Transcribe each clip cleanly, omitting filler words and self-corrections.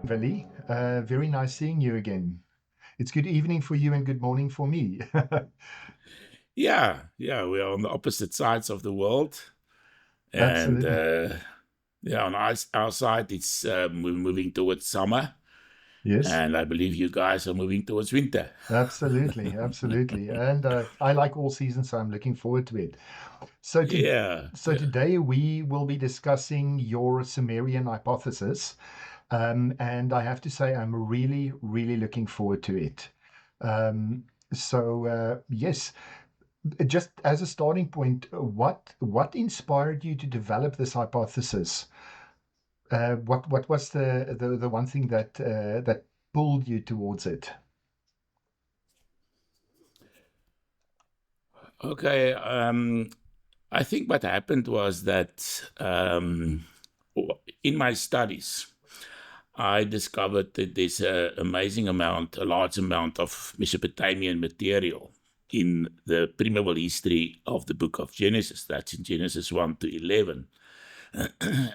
Vali, very nice seeing you again. It's good evening for you and good morning for me. Yeah, we are on the opposite sides of the world. And Absolutely. on our side, it's we're moving towards summer. Yes, And I believe you guys are moving towards winter. absolutely, absolutely. And I like all seasons, so I'm looking forward to it. So, Yeah. today we will be discussing your Sumerian hypothesis. And I have to say, I'm really, really looking forward to it. Um, yes, just as a starting point, what inspired you to develop this hypothesis? What was the one thing that pulled you towards it? Okay. I think what happened was that in my studies, I discovered that there's a large amount of Mesopotamian material in the primeval history of the book of Genesis. That's in Genesis 1 to 11.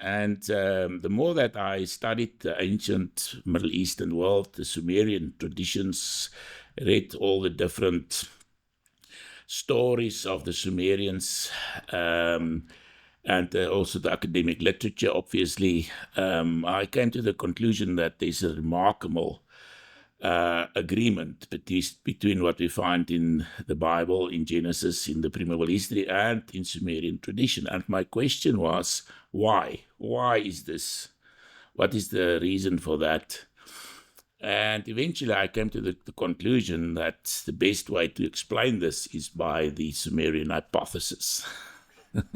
And the more that I studied the ancient Middle Eastern world, the Sumerian traditions, read all the different stories of the Sumerians, and also the academic literature, obviously, I came to the conclusion that there's a remarkable agreement between what we find in the Bible, in Genesis, in the primeval history, and in Sumerian tradition. And my question was, why? Why is this? What is the reason for that? And eventually I came to the conclusion that the best way to explain this is by the Sumerian hypothesis.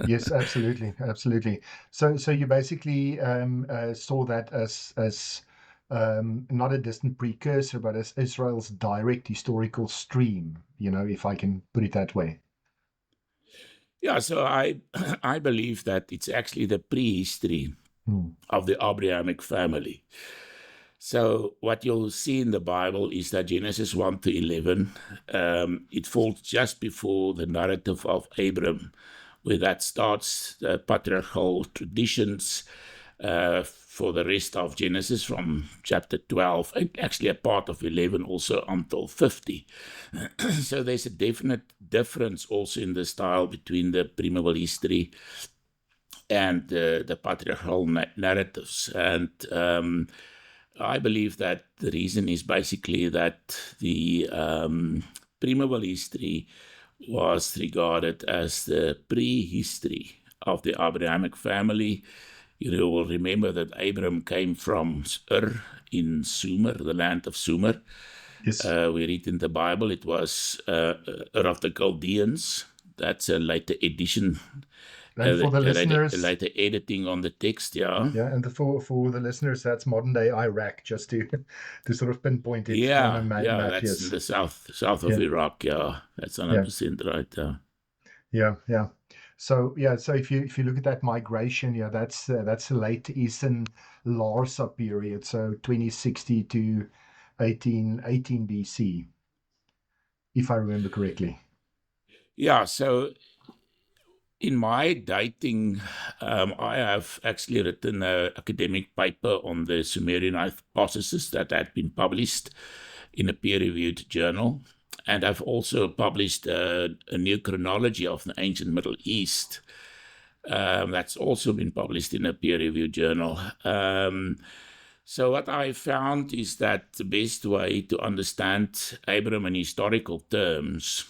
Yes, absolutely, absolutely. So you basically saw that as not a distant precursor, but as Israel's direct historical stream, if I can put it that way. Yeah, so I believe that it's actually the prehistory of the Abrahamic family. So what you'll see in the Bible is that Genesis 1 to 11, it falls just before the narrative of Abram, where that starts the patriarchal traditions for the rest of Genesis from chapter 12, and actually a part of 11 also until 50. So there's a definite difference also in the style between the primeval history and the patriarchal narratives. And I believe that the reason is basically that the primeval history was regarded as the prehistory of the Abrahamic family. You will remember that Abram came from Ur in Sumer, the land of Sumer. Yes. We read in the Bible it was Ur of the Chaldeans. That's a later edition. And for the listeners, later editing on the text, yeah. Yeah, and for the listeners, that's modern day Iraq, just to sort of pinpoint it on a map. That's in Yes. the south of Iraq. Yeah, that's 100% right. Yeah. So if you look at that migration, that's the late Eastern Larsa period, so 2060 to 1818 BC, if I remember correctly. Yeah, so in my dating, I have actually written an academic paper on the Sumerian hypothesis that had been published in a peer-reviewed journal. And I've also published a new chronology of the ancient Middle East. That's also been published in a peer-reviewed journal. So what I found is that the best way to understand Abram in historical terms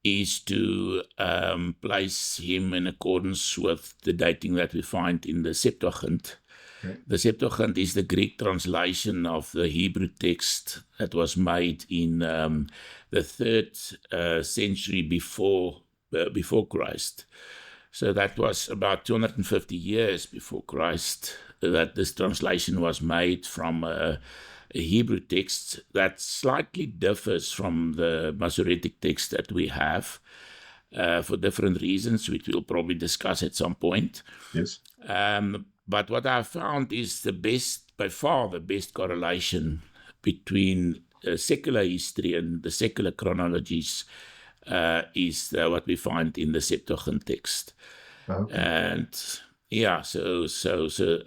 is to place him in accordance with the dating that we find in the Septuagint. Okay. The Septuagint is the Greek translation of the Hebrew text that was made in the 3rd century before Christ. So that was about 250 years before Christ that this translation was made from a Hebrew text that slightly differs from the Masoretic text that we have for different reasons, which we'll probably discuss at some point. Yes. But what I found is by far the best correlation between secular history and the secular chronologies is what we find in the Septuagint text. Okay. And yeah, so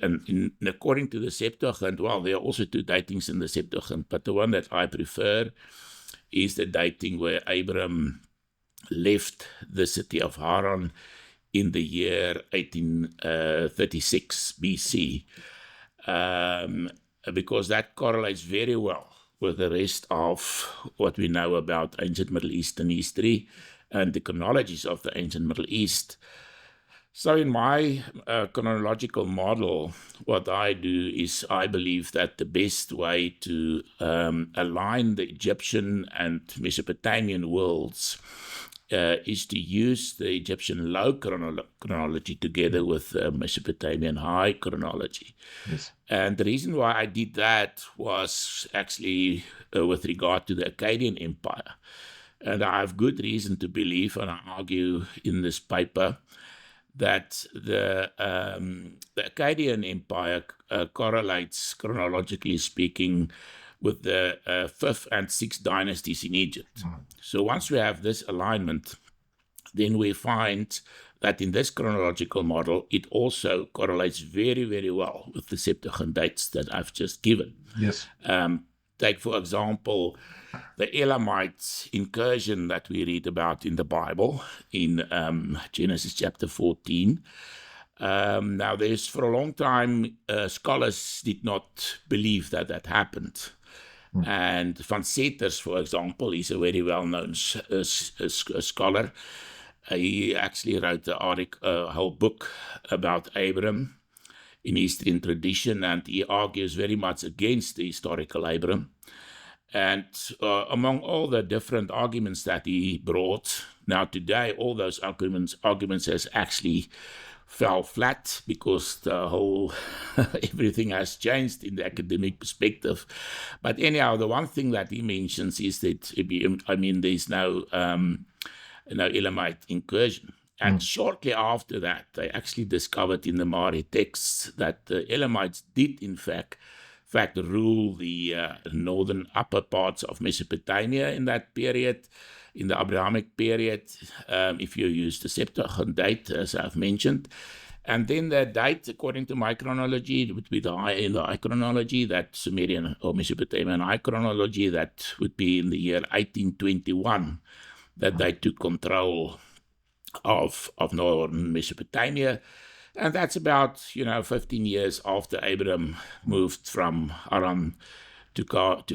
and according to the Septuagint, well, there are also two datings in the Septuagint, but the one that I prefer is the dating where Abram left the city of Harran in the year 1836 BC, because that correlates very well with the rest of what we know about ancient Middle Eastern history and the chronologies of the ancient Middle East. So in my chronological model, what I do is I believe that the best way to align the Egyptian and Mesopotamian worlds is to use the Egyptian low chronology together with Mesopotamian high chronology. Yes. And the reason why I did that was actually with regard to the Akkadian Empire. And I have good reason to believe, and I argue in this paper, that the Akkadian Empire correlates, chronologically speaking, with the 5th and 6th dynasties in Egypt. So once we have this alignment, then we find that in this chronological model, it also correlates very, very well with the Septuagint dates that I've just given. Yes. Take, for example, the Elamites incursion that we read about in the Bible in Genesis chapter 14. Now, there's for a long time, scholars did not believe that that happened. And Van Seters, for example, he's a very well-known scholar. He actually wrote a whole book about Abram in history and tradition, and he argues very much against the historical Abram. And among all the different arguments that he brought, now today, all those arguments has actually fell flat because the whole everything has changed in the academic perspective. But anyhow, the one thing that he mentions is that there's no Elamite incursion. And shortly after that, they actually discovered in the Mari texts that the Elamites did in fact rule the northern upper parts of Mesopotamia in that period, in the Abrahamic period, if you use the Septuagint date, as I've mentioned. And then the date, according to my chronology, it would be the high chronology, that Sumerian or Mesopotamian high chronology, that would be in the year 1821, that they took control of northern Mesopotamia. And that's about, 15 years after Abraham moved from Haran to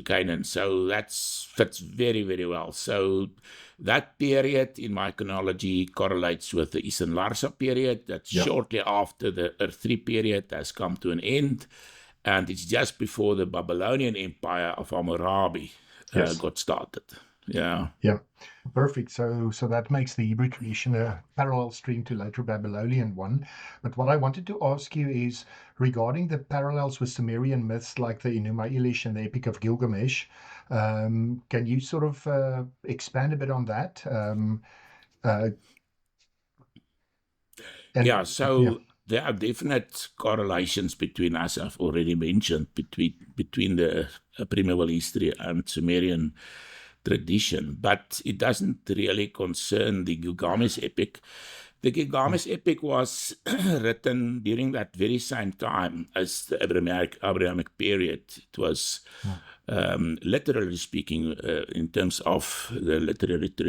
Canaan. So that fits very, very well. So that period in my chronology correlates with the Eastern Larsa period. That's shortly after the Earth 3 period has come to an end. And it's just before the Babylonian Empire of Hammurabi got started. Yeah. Perfect. So that makes the Hebrew tradition a parallel stream to later Babylonian one. But what I wanted to ask you is regarding the parallels with Sumerian myths like the Enuma Elish and the Epic of Gilgamesh. Can you sort of expand a bit on that? There are definite correlations between, as I've already mentioned, between the primeval history and Sumerian tradition, but it doesn't really concern the Gilgamesh epic. The Gilgamesh epic was written during that very same time as the Abrahamic period. It was, literally speaking, in terms of the literary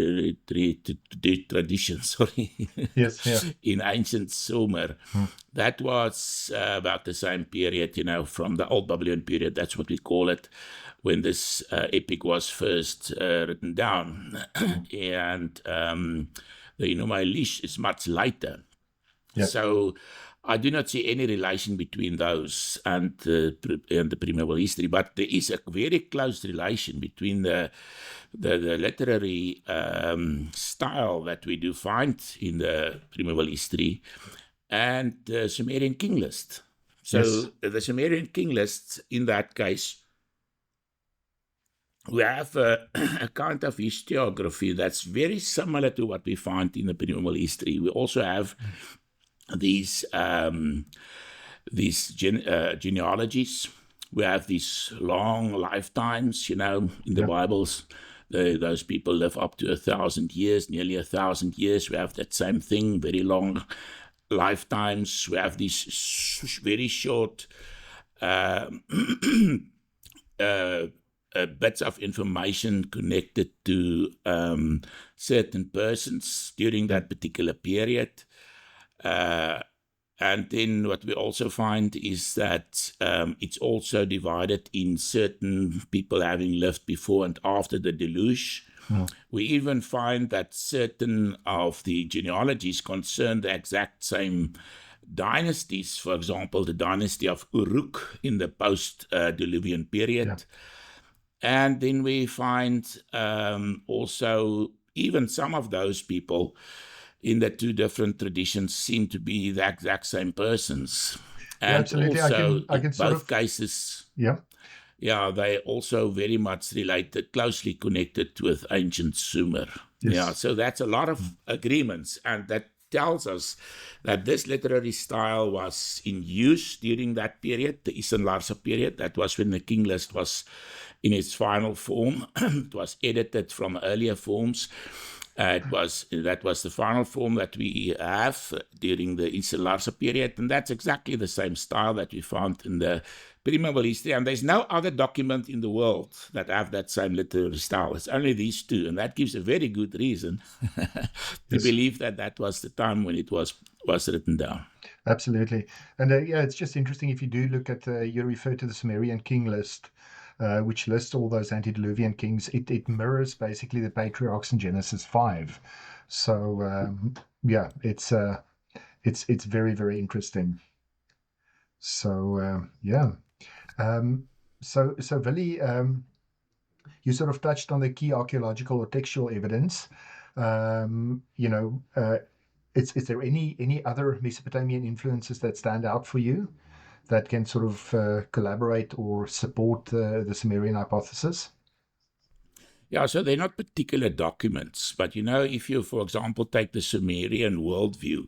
tradition, in ancient Sumer. That was about the same period, from the Old Babylonian period, that's what we call it, when this epic was first written down. And the Enuma Elish is much later. So I do not see any relation between those and the primeval history, but there is a very close relation between the literary style that we do find in the primeval history and the Sumerian king list. So the Sumerian king list, in that case, we have a kind of historiography that's very similar to what we find in the primeval history. We also have these genealogies. We have these long lifetimes, in the Bibles. Those people live up to 1,000 years, nearly 1,000 years. We have that same thing, very long lifetimes. We have these very short bits of information connected to certain persons during that particular period. And then what we also find is that it's also divided in certain people having lived before and after the deluge. We even find that certain of the genealogies concern the exact same dynasties. For example, the dynasty of Uruk in the post-Diluvian period. Yeah. And then we find also even some of those people in the two different traditions seem to be the exact same persons. And absolutely. also, I can in both cases, they also very much related, closely connected with ancient Sumer. Yes. Yeah, so that's a lot of agreements, and that tells us that this literary style was in use during that period, the Eastern Larsa period. That was when the King List was in its final form. It was edited from earlier forms. That was the final form that we have during the Eastern Larsa period, and that's exactly the same style that we found in the pre-medieval history. And there's no other document in the world that have that same literary style. It's only these two, and that gives a very good reason to believe that that was the time when it was written down. Absolutely. And it's just interesting if you do look at, you refer to the Sumerian king list, which lists all those antediluvian kings. It mirrors basically the patriarchs in Genesis 5. So it's very, very interesting. So so Willie, you sort of touched on the key archaeological or textual evidence. Is there any other Mesopotamian influences that stand out for you that can sort of collaborate or support the Sumerian hypothesis? Yeah, so they're not particular documents, but if you, for example, take the Sumerian worldview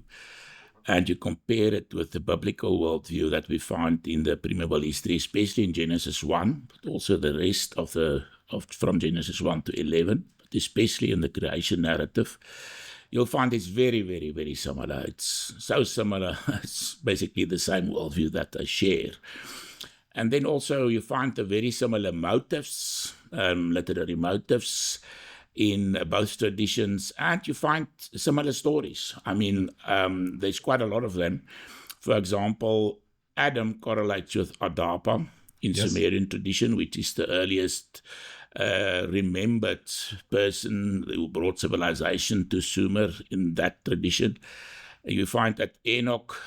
and you compare it with the biblical worldview that we find in the pre-medieval history, especially in Genesis 1, but also the rest from Genesis 1 to 11, but especially in the creation narrative, you'll find it's very, very, very similar. It's so similar. It's basically the same worldview that they share. And then also you find the very similar motives, literary motives in both traditions, and you find similar stories. I mean, there's quite a lot of them. For example, Adam correlates with Adapa in Sumerian tradition, which is the earliest remembered person who brought civilization to Sumer in that tradition. You find that Enoch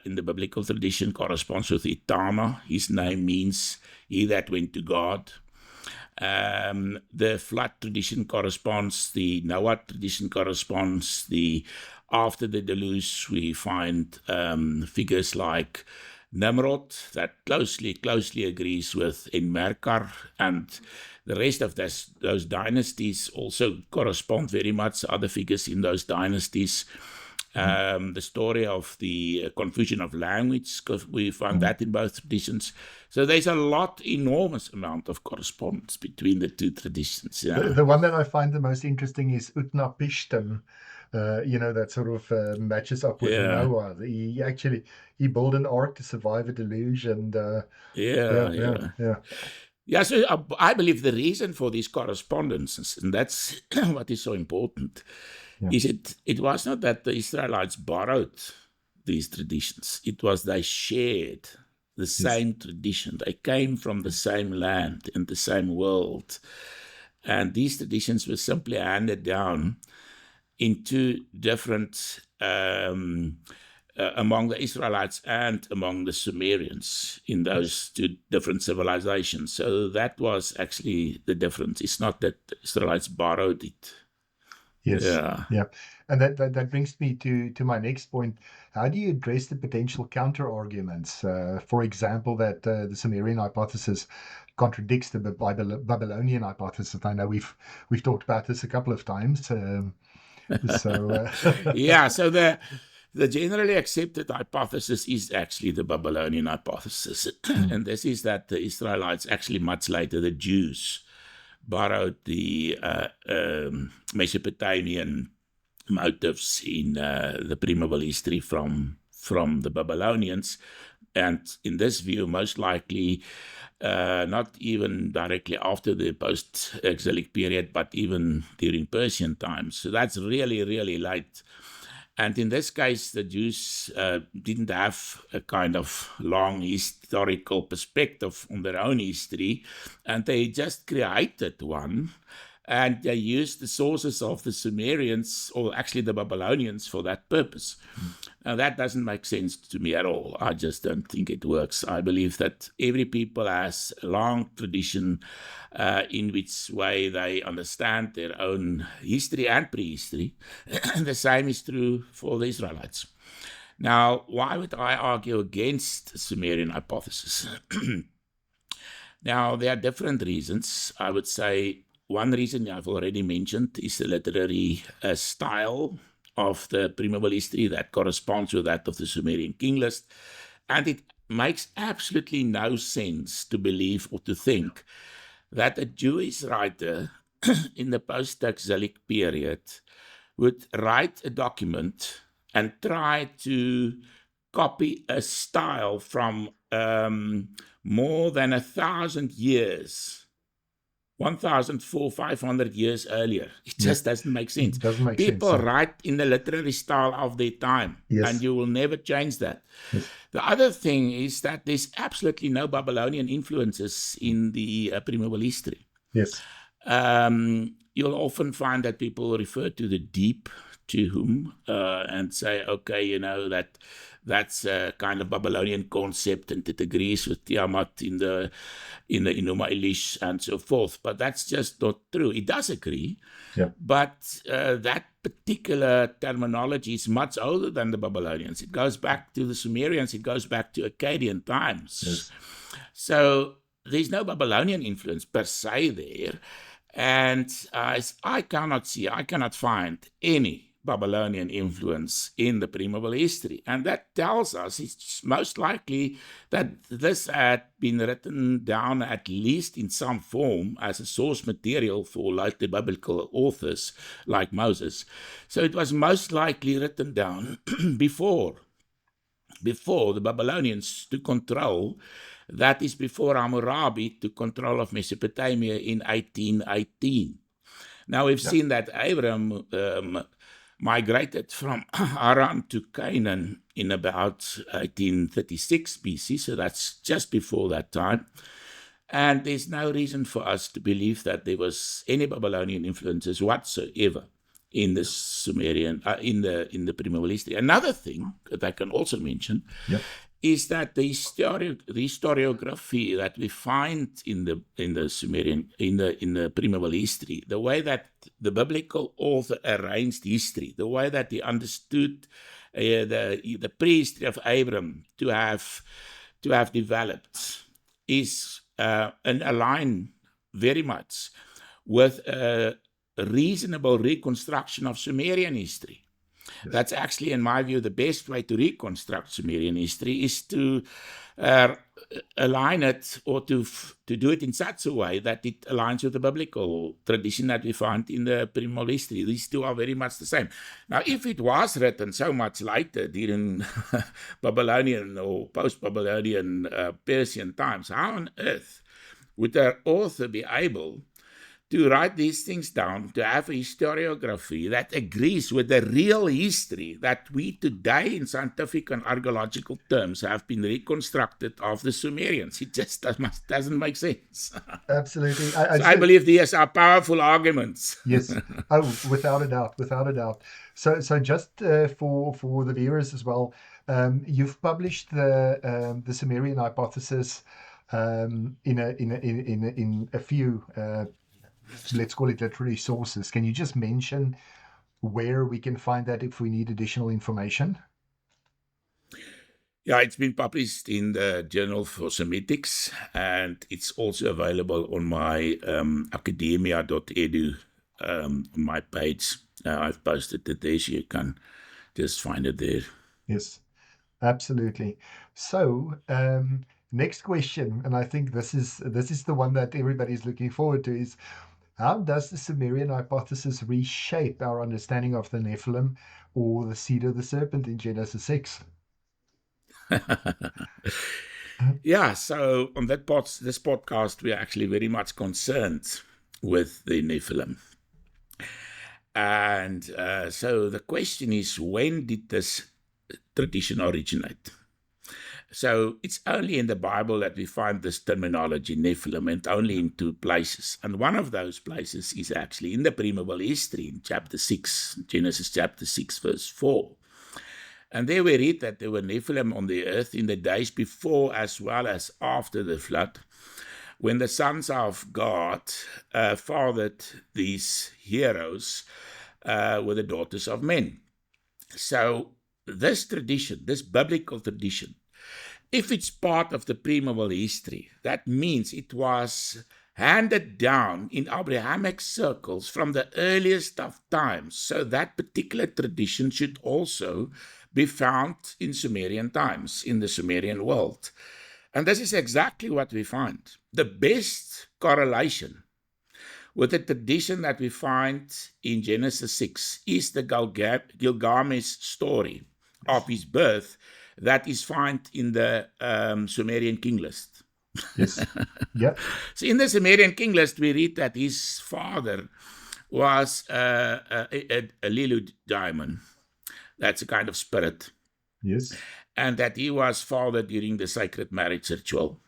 in the biblical tradition corresponds with Etana. His name means he that went to God. The flood tradition corresponds, the Noah tradition corresponds, after the deluge we find figures like Nimrod that closely agrees with Enmerkar, and the rest of those dynasties also correspond very much to other figures in those dynasties. The story of the confusion of language, we find that in both traditions. So there's enormous amount of correspondence between the two traditions. Yeah. The one that I find the most interesting is Utnapishtim. That sort of matches up with Noah. He built an ark to survive a deluge, and so I believe the reason for these correspondences, and that's what is so important, is it was not that the Israelites borrowed these traditions. It was they shared the same tradition. They came from the same land in the same world. And these traditions were simply handed down in two different, among the Israelites and among the Sumerians in those two different civilizations. So that was actually the difference. It's not that the Israelites borrowed it. Yes. Yeah. And that brings me to my next point. How do you address the potential counter arguments? For example, that the Sumerian hypothesis contradicts the Babylonian hypothesis. I know we've talked about this a couple of times. So so the generally accepted hypothesis is actually the Babylonian hypothesis. And this is that the Israelites, actually much later, the Jews, borrowed the Mesopotamian motives in the pre-Bible history from the Babylonians. And in this view, most likely not even directly after the post-exilic period, but even during Persian times. So that's really, really late. And in this case, the Jews didn't have a kind of long historical perspective on their own history, and they just created one. And they used the sources of the Sumerians, or actually the Babylonians, for that purpose. Now, that doesn't make sense to me at all. I just don't think it works. I believe that every people has a long tradition in which way they understand their own history and prehistory. The same is true for the Israelites. Now, why would I argue against the Sumerian hypothesis? Now, there are different reasons. I would say one reason I've already mentioned is the literary style of the pre-Bible history that corresponds with that of the Sumerian king list. And it makes absolutely no sense to believe or to think that a Jewish writer in the post-exilic period would write a document and try to copy a style from more than 1,000 years, 1,500 years earlier. It just doesn't make sense. It doesn't make People sense. write in the literary style of their time, and you will never change that. Yes. The other thing is that there's absolutely no Babylonian influences in the pre-Bible history. Yes. You'll often find that people refer to the deep, to whom, and say, okay, that's a kind of Babylonian concept, and it agrees with Tiamat in the Enuma Elish and so forth. But that's just not true. It does agree, but that particular terminology is much older than the Babylonians. It goes back to the Sumerians. It goes back to Akkadian times. Yes. So there's no Babylonian influence per se there. And I cannot find any Babylonian influence in the pre-Bible history. And that tells us it's most likely that this had been written down at least in some form as a source material for later biblical authors like Moses. So it was most likely written down before the Babylonians took control. That is before Hammurabi took control of Mesopotamia in 1818. Now we've seen that Abraham migrated from Harran to Canaan in about 1836 BC, so that's just before that time. And there's no reason for us to believe that there was any Babylonian influences whatsoever in the Sumerian, in the pre-Bible history. Another thing that I can also mention is that the historiography that we find in the Sumerian, in the pre-Bible history, the way that the biblical author arranged history, the way that he understood the prehistory of Abram to have developed, is and align very much with a reasonable reconstruction of Sumerian history. That's actually, in my view, the best way to reconstruct Sumerian history is to align it, or to do it in such a way that it aligns with the biblical tradition that we find in the pre-Bible history. These two are very much the same. Now, if it was written so much later during Babylonian or post-Babylonian Persian times, how on earth would an author be able to write these things down, to have a historiography that agrees with the real history that we today in scientific and archaeological terms have been reconstructed of the Sumerians? It just doesn't make sense. Absolutely. I believe these are powerful arguments. Yes. Oh, without a doubt. So just for the viewers as well, you've published the Sumerian hypothesis in a few let's call it literary sources. Can you just mention where we can find that if we need additional information? Yeah, it's been published in the Journal for Semitics, and it's also available on my academia.edu, my page. I've posted it there, so you can just find it there. Yes, absolutely. So next question, and I think this is the one that everybody's looking forward to, is How does the Sumerian hypothesis reshape our understanding of the Nephilim or the seed of the serpent in Genesis 6? Yeah, so on this podcast, we are actually very much concerned with the Nephilim. And so the question is, when did this tradition originate? So it's only in the Bible that we find this terminology, Nephilim, and only in two places. And one of those places is actually in the pre-Bible history, in chapter 6, Genesis chapter 6, verse 4. And there we read that there were Nephilim on the earth in the days before as well as after the flood, when the sons of God fathered these heroes with the daughters of men. So this tradition, this biblical tradition, if it's part of the pre-Bible history, that means it was handed down in Abrahamic circles from the earliest of times. So that particular tradition should also be found in Sumerian times, in the Sumerian world. And this is exactly what we find. The best correlation with the tradition that we find in Genesis 6 is the Gilgamesh story of his birth that is found in the Sumerian king list. Yes. Yep. So in the Sumerian king list, we read that his father was a Lilu diamond. That's a kind of spirit. Yes. And that he was fathered during the sacred marriage ritual.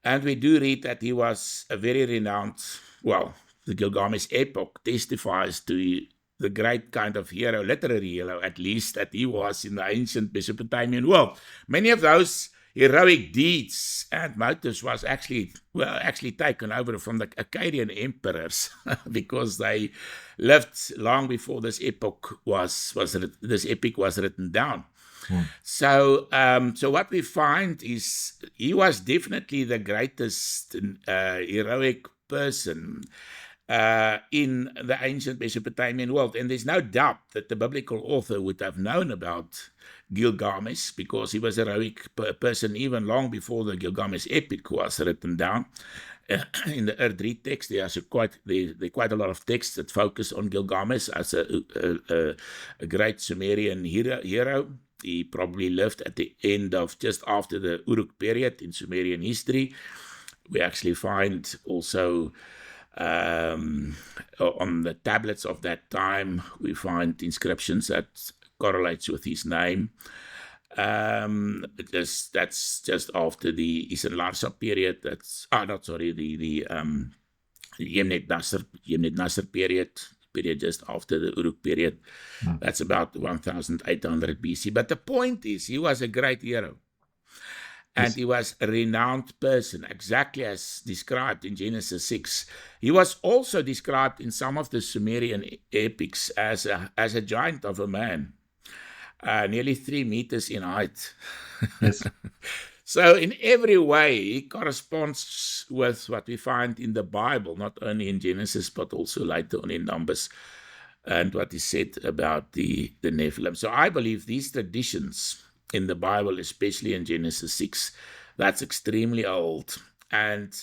And we do read that he was a very renowned, the Gilgamesh epoch testifies to the great kind of hero, literary hero at least, that he was in the ancient Mesopotamian world. Many of those heroic deeds and motives was actually taken over from the Akkadian emperors because they lived long before this epic was written down. So what we find is he was definitely the greatest heroic person in the ancient Mesopotamian world. And there's no doubt that the biblical author would have known about Gilgamesh because he was a heroic person even long before the Gilgamesh epic was written down. In the Erdrei text, there are quite a lot of texts that focus on Gilgamesh as a great Sumerian hero. He probably lived at the end of just after the Uruk period in Sumerian history. We actually find also on the tablets of that time, we find inscriptions that correlates with his name. That's just after the Isan Larsa period. The Yemnet Nasser period just after the Uruk period. That's about 1800 BC. But the point is, he was a great hero. And he was a renowned person, exactly as described in Genesis 6. He was also described in some of the Sumerian epics as a giant of a man, nearly 3 meters in height. Yes. So in every way, he corresponds with what we find in the Bible, not only in Genesis, but also later on in Numbers, and what is said about the Nephilim. So I believe these traditions in the Bible, especially in Genesis 6, that's extremely old. And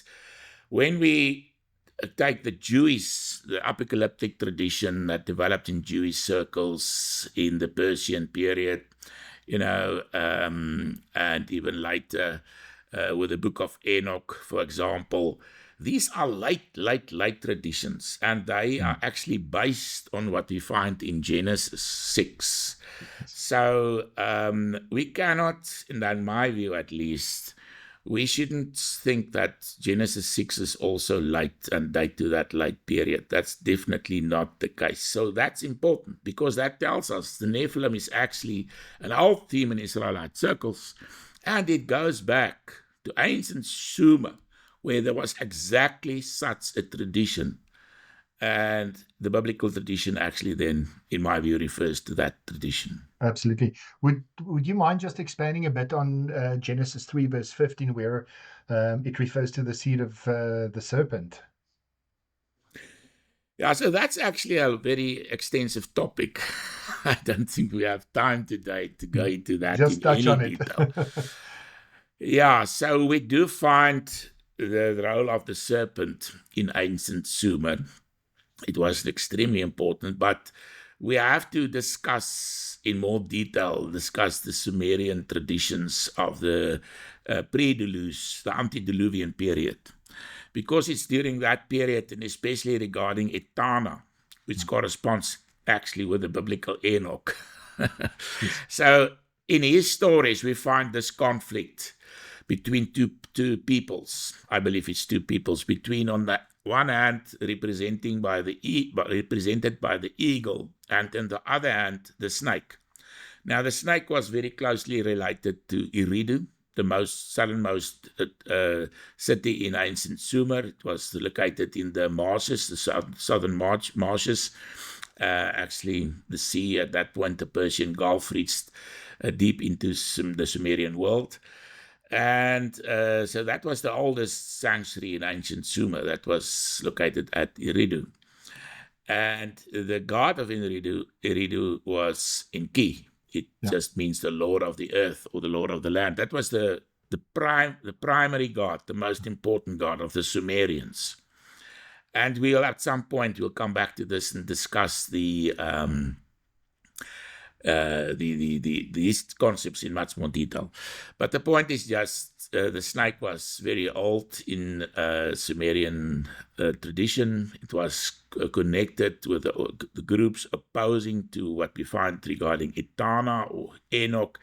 when we take the apocalyptic tradition that developed in Jewish circles in the Persian period, and even later with the Book of Enoch, for example, these are late traditions, and they are actually based on what we find in Genesis 6. So we cannot, in my view at least, we shouldn't think that Genesis 6 is also late and date to that late period. That's definitely not the case. So that's important because that tells us the Nephilim is actually an old theme in Israelite circles, and it goes back to ancient Sumer, where there was exactly such a tradition. And the biblical tradition actually then, in my view, refers to that tradition. Absolutely. Would you mind just expanding a bit on Genesis 3, verse 15, where it refers to the seed of the serpent? Yeah, so that's actually a very extensive topic. I don't think we have time today to go into that just in any touch on detail. it. Yeah, so we do find the role of the serpent in ancient Sumer. It was extremely important, but we have to discuss in more detail, the Sumerian traditions of the pre-deluge, the antediluvian period, because it's during that period, and especially regarding Etana, which corresponds actually with the biblical Enoch. So in his stories, we find this conflict between two peoples. I believe it's two peoples, between, on the one hand, represented by the eagle, and on the other hand, the snake. Now, the snake was very closely related to Eridu, the southernmost city in ancient Sumer. It was located in the marshes, the southern marshes. Actually, the sea at that point, the Persian Gulf, reached deep into the Sumerian world. And so that was the oldest sanctuary in ancient Sumer that was located at Eridu. And the god of Eridu was Enki. It just means the Lord of the earth or the Lord of the land. That was the primary god, the most important god of the Sumerians. And we'll at some point we'll come back to this and discuss these concepts in much more detail. But the point is just the snake was very old in Sumerian tradition. It was connected with the groups opposing to what we find regarding Etana or Enoch,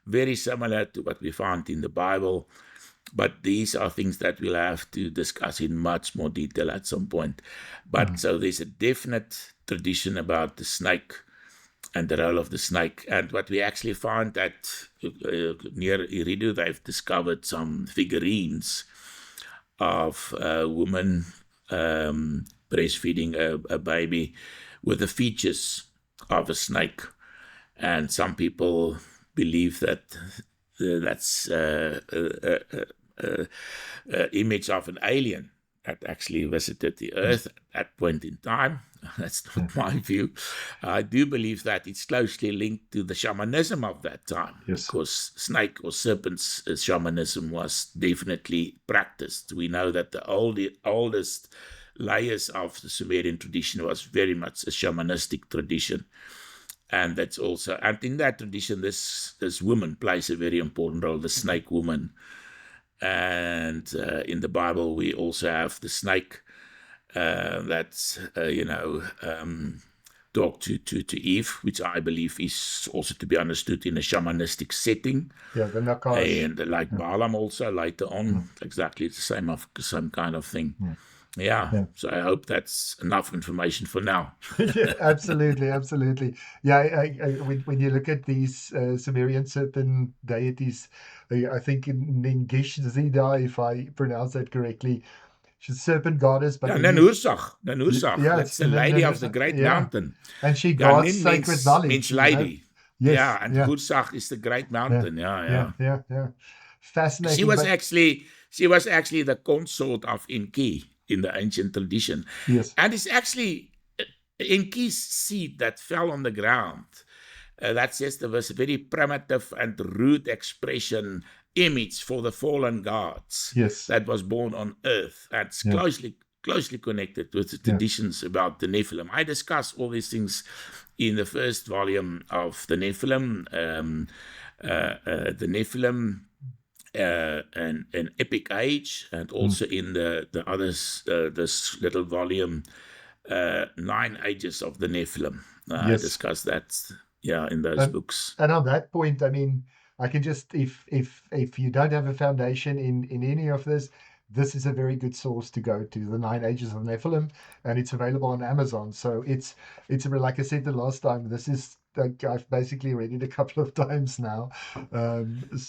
very similar to what we found in the Bible. But these are things that we'll have to discuss in much more detail at some point. But so there's a definite tradition about the snake and the role of the snake. And what we actually found that near Eridu, they've discovered some figurines of a woman breastfeeding a baby with the features of a snake. And some people believe that that's image of an alien that actually visited the earth at that point in time. That's not my view. I do believe that it's closely linked to the shamanism of that time, because snake or serpent's shamanism was definitely practiced. We know that the oldest layers of the Sumerian tradition was very much a shamanistic tradition. And that's also, and in that tradition, this woman plays a very important role, the snake woman. And in the Bible, we also have the snake that's, talked to Eve, which I believe is also to be understood in a shamanistic setting. Yeah, the Nakash. And like Balaam also later on, exactly the same kind of thing. Yeah, so I hope that's enough information for now. Yeah, absolutely. Yeah, when you look at these Sumerian serpent deities, I think Ningish Zida, if I pronounce that correctly, she's a serpent goddess. But Nanursag, yeah, that's the lady of the great mountain. And she guards sacred knowledge. Means lady. Yes, yeah, and Gursag is the great mountain. Yeah. Fascinating. She was actually the consort of Enki in the ancient tradition. Yes. And it's actually Enki's seed that fell on the ground. That's just a very primitive and rude expression image for the fallen gods. Yes. That was born on earth. That's closely connected with the traditions about the Nephilim. I discuss all these things in the first volume of the Nephilim. An epic age, and also in the others, this little volume, 9 Ages of the Nephilim. I discuss that, in those books. And on that point, I mean, I can just, if you don't have a foundation in any of this is a very good source to go to, the 9 Ages of Nephilim, and it's available on Amazon. So it's like I said the last time, this is, I've basically read it a couple of times now. It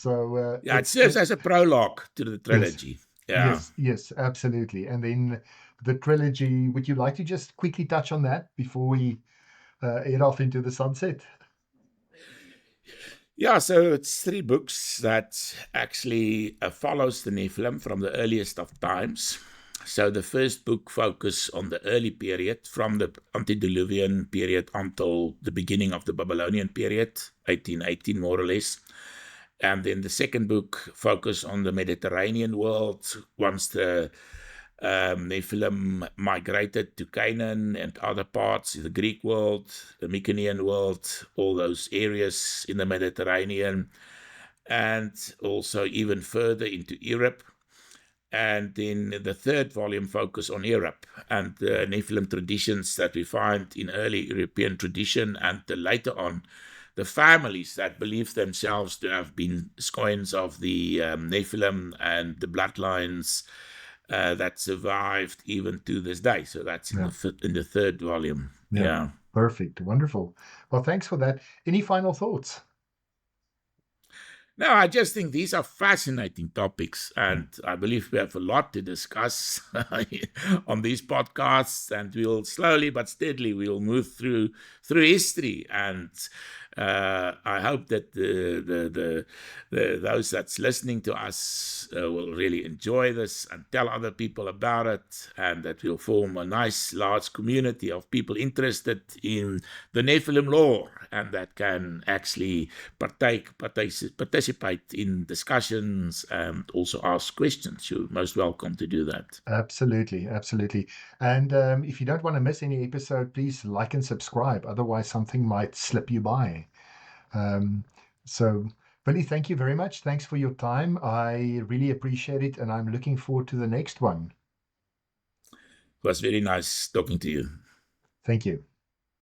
serves as a prologue to the trilogy. Yes, absolutely. And then the trilogy, would you like to just quickly touch on that before we head off into the sunset? Yeah, so it's 3 books that actually follows the Nephilim from the earliest of times. So the first book focuses on the early period, from the antediluvian period until the beginning of the Babylonian period, 1818 more or less. And then the second book focused on the Mediterranean world once the Nephilim migrated to Canaan and other parts of the Greek world, the Mycenaean world, all those areas in the Mediterranean, and also even further into Europe. And then the third volume focused on Europe and the Nephilim traditions that we find in early European tradition, and later on the families that believe themselves to have been scions of the Nephilim and the bloodlines that survived even to this day. So that's in the third volume. Yeah. Perfect. Wonderful. Well, thanks for that. Any final thoughts? No, I just think these are fascinating topics, and I believe we have a lot to discuss on these podcasts, and we'll slowly but steadily we'll move through history, and I hope that those that's listening to us will really enjoy this and tell other people about it, and that we'll form a nice large community of people interested in the Nephilim lore, and that can actually participate in discussions and also ask questions. You're most welcome to do that. Absolutely. And if you don't want to miss any episode, please like and subscribe. Otherwise, something might slip you by. So, Billy, thank you very much. Thanks for your time. I really appreciate it, and I'm looking forward to the next one. It was very nice talking to you. Thank you.